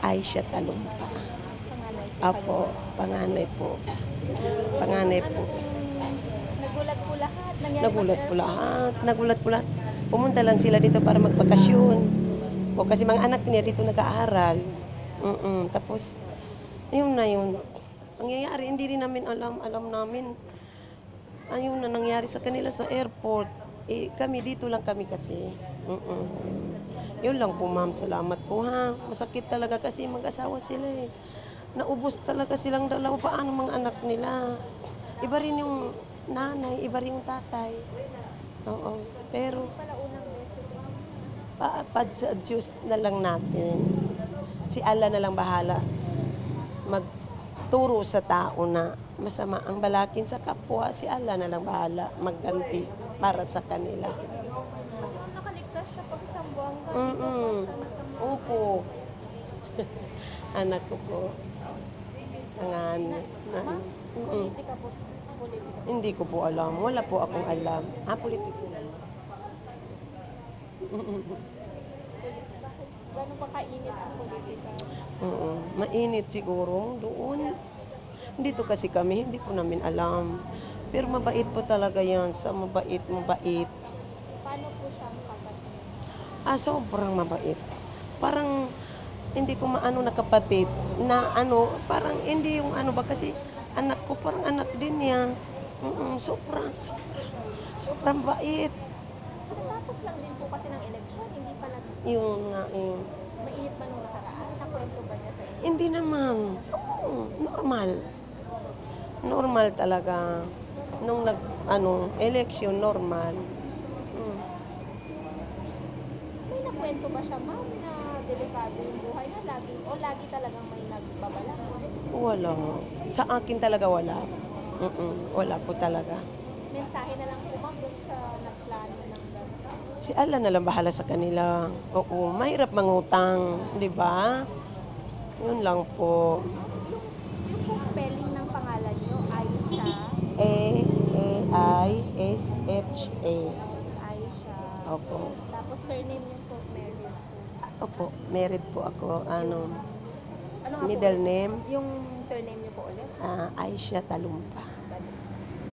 Aisha Talumpa. Panganay po Apo, kayo. panganay po. Panganay po. Nagulat po lahat. Nangyari ba Nagulat sa po airport? lahat. Nagulat po lahat. Pumunta lang sila dito para magbakasyon. O kasi mga anak niya dito nag-aaral. Tapos, yun na yun. Nangyayari, hindi rin namin alam namin. Ayun na nangyari sa kanila sa airport. Kami dito lang kami kasi. Yun lang po ma'am, salamat po ha. Masakit talaga kasi mag-asawa sila eh. Naubos talaga silang dalawa. Paano mga anak nila? Iba rin yung nanay, iba rin yung tatay. Oo, pero Pala unang beses. pa-adjust na lang natin. Si Allah na lang bahala magturo sa tao na masama ang balakin sa kapwa. Si Allah na lang bahala magganti para sa kanila. Kasi kung nakaligtas siya pag isang buwan ka, Opo. Anak ko po. Ang Ma'am, politika po. Politika. Hindi ko po alam. Wala po akong alam. Politiko lang. Gano'n pa kainit ang politika? Mainit siguro doon. Dito kasi kami, hindi po namin alam. Pero mabait po talaga yan. Sa mabait. Paano po siyang kapatid? Sobrang mabait. Parang hindi ko maano na kapatid na parang hindi yung ba kasi anak ko parang anak din niya. Sobrang bait. Tapos lang din po kasi ng eleksyon, hindi pa Yung mainit man nung nakaraan. Nakwento ba niya sa inyo? hindi naman. Normal. Normal talaga. Nung election, normal. May nakwento ba siya, ma'am, na delikado yung buhay na lagi talagang may nagbabala? Wala. Sa akin talaga wala. Wala po talaga. Mensahe na lang po, ma'am, dun sa nagplano ng gano'n. Si Allah na lang bahala sa kanila. Oo, mahirap mangutang, di ba? Yun lang po. Yung po spelling ng pangalan niyo, Aisha. Aisha. Aisha. Opo. Tapos surname niyo po, Mary. Opo, married po ako. Ano nga po Middle ulit? name, Yung surname niyo po ulit? Aisha Talumpa.